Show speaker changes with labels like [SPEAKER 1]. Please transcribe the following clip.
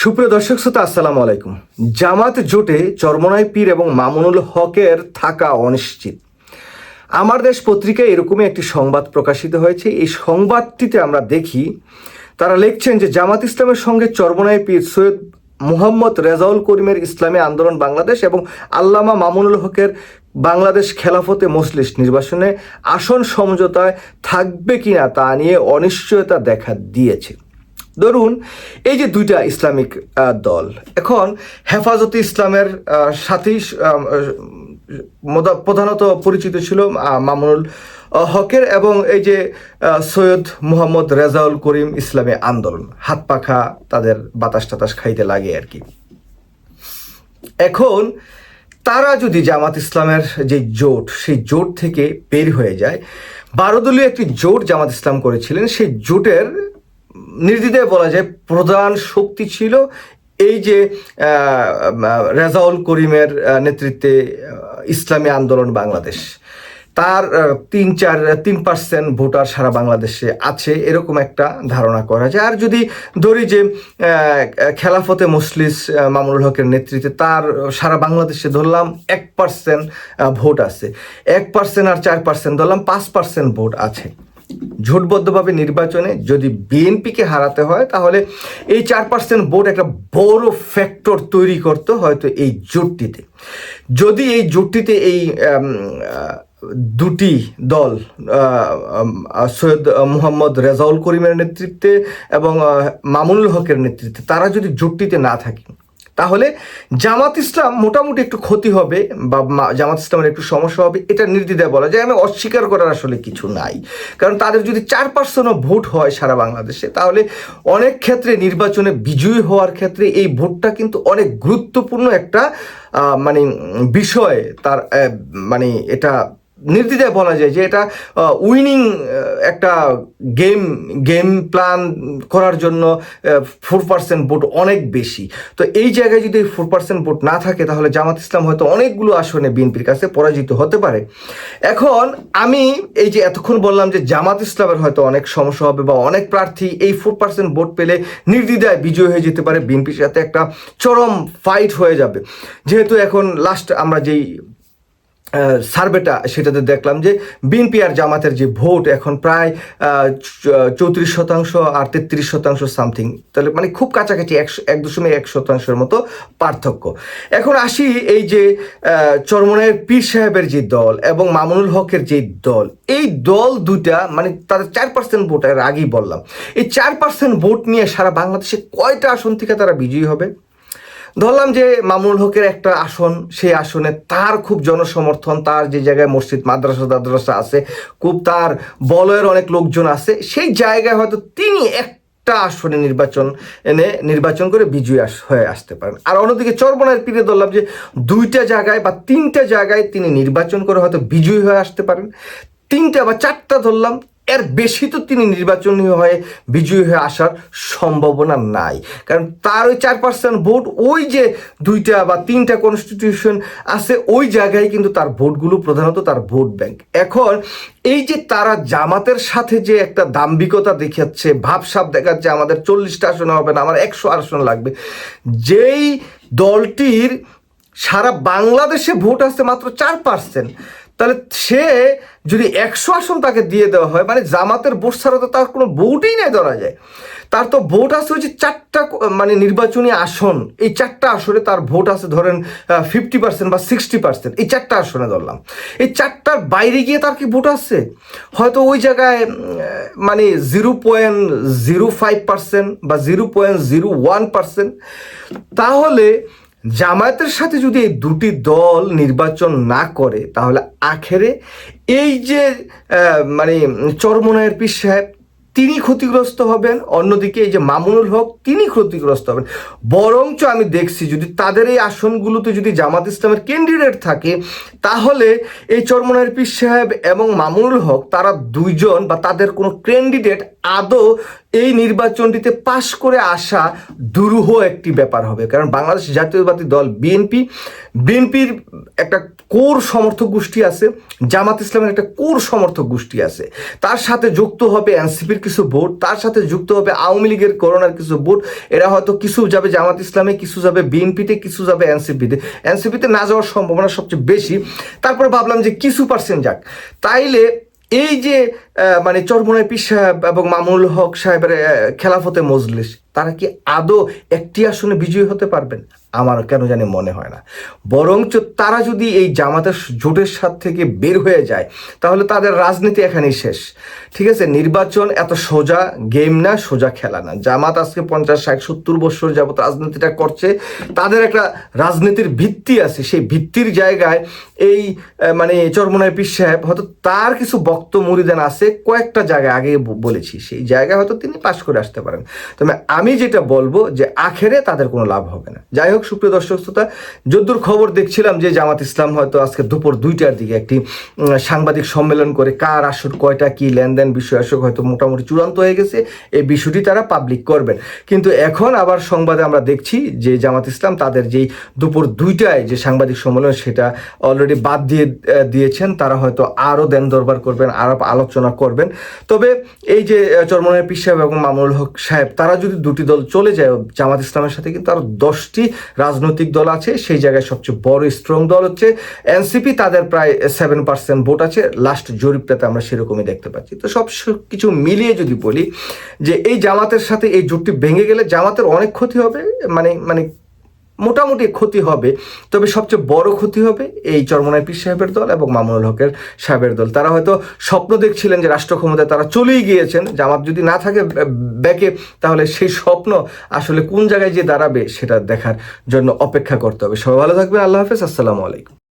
[SPEAKER 1] সুপ্রিয় দর্শক শ্রোতা, আসসালামু আলাইকুম। জামাত জোটে চরমনাই পীর এবং মামুনুল হকের থাকা অনিশ্চিত। আমার দেশ পত্রিকায় এরকমই একটি সংবাদ প্রকাশিত হয়েছে। এই সংবাদটিতে আমরা দেখি তারা লিখছেন যে জামাত ইসলামের সঙ্গে চরমনাই পীর সৈয়দ মুহাম্মদ রেজাউল করিমের ইসলামী আন্দোলন বাংলাদেশ এবং আল্লামা মামুনুল হকের বাংলাদেশ খেলাফতে মজলিস নির্বাচনে আসন সমঝোতায় থাকবে কিনা তা নিয়ে অনিশ্চয়তা দেখা দিয়েছে। ধরুন, এই যে দুইটা ইসলামিক দল এখন হেফাজতে ইসলামের সাথেই প্রধানত পরিচিত ছিল মামুনুল হকের, এবং এই যে সৈয়দ মুহাম্মদ রেজাউল করিম ইসলামী আন্দোলন, হাত পাখা তাদের বাতাস টাতাস খাইতে লাগে আর কি। এখন তারা যদি জামাত ইসলামের যে জোট, সেই জোট থেকে বের হয়ে যায়, 12 দলীয় একটি জোট জামাত ইসলাম করেছিলেন, সেই জোটের নির্দ্বিধায় বলা যায় প্রধান শক্তি ছিল এই যে রেজাউল করিমের নেতৃত্বে ইসলামী আন্দোলন বাংলাদেশ। তার 3% ভোটার সারা বাংলাদেশে আছে, এরকম একটা ধারণা করা যায়। আর যদি ধরি যে খেলাফতে মজলিস মামুনুল হকের নেতৃত্বে তার সারা বাংলাদেশে ধরলাম 1% ভোট আছে, 1% আর 4% ধরলাম 5% ভোট আছে। জোটবদ্ধভাবে নির্বাচনে যদি বিএনপিকে হারাতে হয় তাহলে এই 4% ভোট একটা বড় ফ্যাক্টর তৈরি করতে হয়তো এই জোটটিতে। যদি এই জোটটিতে এই দুটি দল সৈয়দ মুহাম্মদ রেজাউল করিমের নেতৃত্বে এবং মামুনুল হকের নেতৃত্বে তারা যদি জোটটিতে না থাকে, তাহলে জামাত ইসলাম মোটামুটি একটু ক্ষতি হবে বা জামাত ইসলামের একটু সমস্যা হবে, এটা নির্দ্বিধায় বলা যায়। আমি অস্বীকার করার আসলে কিছু নাই, কারণ তাদের যদি 4% ভোট হয় সারা বাংলাদেশে, তাহলে অনেক ক্ষেত্রে নির্বাচনে বিজয়ী হওয়ার ক্ষেত্রে এই ভোটটা কিন্তু অনেক গুরুত্বপূর্ণ একটা বিষয়। তার এটা নির্দ্বিধায় বলা যায় যে এটা উইনিং একটা গেম প্ল্যান করার জন্য 4% ভোট অনেক বেশি। তো এই জায়গায় যদি 4% ভোট না থাকে, তাহলে জামাত ইসলাম হয়তো অনেকগুলো আসনে বিএনপির কাছে পরাজিত হতে পারে। এখন আমি এই যে এতক্ষণ বললাম যে জামাত ইসলামের হয়তো অনেক সমস্যা হবে বা অনেক প্রার্থী এই 4% ভোট পেলে নির্দ্বিধায় বিজয় হয়ে যেতে পারে, বিএনপির সাথে একটা চরম ফাইট হয়ে যাবে। যেহেতু এখন লাস্ট আমরা যেই সার্ভেটা সেটাতে দেখলাম যে বিএনপি আর জামাতের যে ভোট এখন প্রায় 34% আর 33% সামথিং, তাহলে খুব কাছাকাছি 1.1% মতো পার্থক্য। এখন আসি এই যে চরমনাইয়ের পীর সাহেবের যে দল এবং মামুনুল হকের যে দল, এই দল দুটা তাদের 4% ভোট এর আগেই বললাম, এই 4% ভোট নিয়ে সারা বাংলাদেশে কয়টা আসন থেকে তারা বিজয়ী হবে? ধরলাম যে মামুনুল হকের একটা আসন, সেই আসনে তার খুব জনসমর্থন, তার যে জায়গায় মসজিদ মাদ্রাসা আছে, খুব তার বলয়ের অনেক লোকজন আছে, সেই জায়গায় হয়তো তিনি একটা আসনে নির্বাচন করে বিজয়ী হয়ে আসতে পারেন। আর অন্যদিকে চরমনাইয়ের পীরে ধরলাম যে 2টা জায়গায় বা 3টা জায়গায় তিনি নির্বাচন করে হয়তো বিজয়ী হয়ে আসতে পারেন, 3টা বা 4টা ধরলাম, এর বেশি তো তিনি নির্বাচনী হয়ে বিজয়ী হয়ে আসার সম্ভাবনা নাই, কারণ তার ওই 4% ভোট, ওই যে 2টা বা 3টা কনস্টিটিউশন আছে, ওই জায়গায় কিন্তু তার ভোটগুলো প্রধানত তার ভোট ব্যাংক। এখন এই যে তারা জামাতের সাথে যে একটা দাম্ভিকতা দেখাচ্ছে, ভাবসাব দেখাচ্ছে, আমাদের 40টা আসন হবে না, আমার 100 আসন লাগবে, যেই দলটির সারা বাংলাদেশে ভোট আছে মাত্র 4%, তাহলে সে যদি 100 আসন তাকে দিয়ে দেওয়া হয়, জামাতের ভোট ছাড়া তো তার কোনো ভোটই নেই ধরা যায়। তার তো ভোট আছে হচ্ছে 4টা নির্বাচনী আসন, এই 4টা আসনে তার ভোট আছে ধরেন 50% বা 60%, এই 4টা আসনে ধরলাম। এই 4টার বাইরে গিয়ে তার কি ভোট আছে? হয়তো ওই জায়গায় 0.05% বা 0.01%। তাহলে জামায়াতের সাথে যদি এই দুটি দল নির্বাচন না করে, তাহলে আখেরে এই যে চরমনাইয়ের পীর সাহেব তিনি ক্ষতিগ্রস্ত হবেন, অন্যদিকে এই যে মামুনুল হক তিনি ক্ষতিগ্রস্ত হবেন। বরঞ্চ আমি দেখছি যদি তাদের এই আসনগুলোতে যদি জামাত ইসলামের ক্যান্ডিডেট থাকে, তাহলে এই চরমনাইয়ের পীর সাহেব এবং মামুনুল হক তারা দুইজন বা তাদের কোনো ক্যান্ডিডেট আদৌ এই নির্বাচনটিতে পাশ করে আসা দুরূহ একটি ব্যাপার হবে। কারণ বাংলাদেশ জাতীয়তাবাদী দল বিএনপির একটা কোর সমর্থক গোষ্ঠী আছে, জামাত ইসলামের একটা কোর সমর্থক গোষ্ঠী আছে, তার সাথে যুক্ত হবে এনসিপির কিছু ভোট, তার সাথে যুক্ত হবে আওয়ামী লীগের করোনার কিছু ভোট। এরা হয়তো কিছু যাবে জামাত ইসলামে, কিছু যাবে বিএনপিতে, কিছু যাবে এনসিপিতে না যাওয়ার সম্ভাবনা সবচেয়ে বেশি। তারপরে ভাবলাম যে কিছু পার্সেন্ট যাক, তাইলে এই যে মানে চরমোনাই পীর সাহেব এবং মামুনুল হক সাহেবের খেলাফতে মজলিস, তারা কি আদৌ একটি আসনে বিজয়ী হতে পারবেন? আমার কেন জানি মনে হয় না। বরঞ্চ তারা যদি এই জামাতের জোটের সাথ থেকে বের হয়ে যায়, তাহলে তাদের রাজনীতি এখানেই শেষ। ঠিক আছে, নির্বাচন এত সোজা গেম না, সোজা খেলা না। জামাত আজকে 50, 60, 70 বছর যাবত রাজনীতিটা করছে, তাদের একটা রাজনীতির ভিত্তি আছে। সেই ভিত্তির জায়গায় এই মানে চরমোনাই পীর সাহেব হয়তো তার কিছু বক্ত মুরিদান আছে, কয়েকটা জায়গায় আগে বলেছি, সেই জায়গায় হয়তো তিনি পাশ করে আসতে পারেন। তবে আমি যেটা বলবো যে আখেরে তাদের কোনো লাভ হবে না। যাই হোক, সুপ্রিয় দর্শক শ্রোতা, যদ্দূর খবর দেখছিলাম যে জামাত ইসলাম হয়তো আজকে দুপুর 2টার দিকে একটি সাংবাদিক সম্মেলন করে কার আসর কয়টা, কি লেনদেন বিষয় আসক হয়তো মোটামুটি চূড়ান্ত হয়ে গেছে, এই বিষয়টি তারা পাবলিক করবেন। কিন্তু এখন আবার সংবাদে আমরা দেখছি যে জামাত ইসলাম তাদের যেই দুপুর 2টায় যে সাংবাদিক সম্মেলন, সেটা অলরেডি বাদ দিয়েছেন। তারা হয়তো আরও দেন দরবার করবেন, আরও আলোচনা করবেন। তবে এই যে চরমোনাই পীর সাহেব এবং মামুনুল হক সাহেব, তারা যদি দুটি দল চলে যায় জামাত ইসলামের সাথে, কিন্তু আরও 10টি রাজনৈতিক দল আছে। সেই জায়গায় সবচেয়ে বড় স্ট্রং দল হচ্ছে এনসিপি, তাদের প্রায় 7% ভোট আছে, লাস্ট জরিপটাতে আমরা সেরকমই দেখতে পাচ্ছি। তো সব কিছু মিলিয়ে যদি বলি যে এই জামাতের সাথে এই জোটটি ভেঙে গেলে জামাতের অনেক ক্ষতি হবে, মানে মোটামুটি ক্ষতি হবে। তবে সবচেয়ে বড় ক্ষতি হবে এই চরমোনাই পীর সাহেবের দল এবং মামুনুল হকের সাহেবের দল। তারা হয়তো স্বপ্ন দেখছিলেন যে রাষ্ট্র ক্ষমতায় তারা চলেই গিয়েছেন, জামাত যদি না থাকে ব্যাকে, তাহলে সেই স্বপ্ন আসলে কোন জায়গায় যে দাঁড়াবে সেটা দেখার জন্য অপেক্ষা করতে হবে। সবাই ভালো থাকবেন, আল্লাহ হাফেজ, আসসালামু আলাইকুম।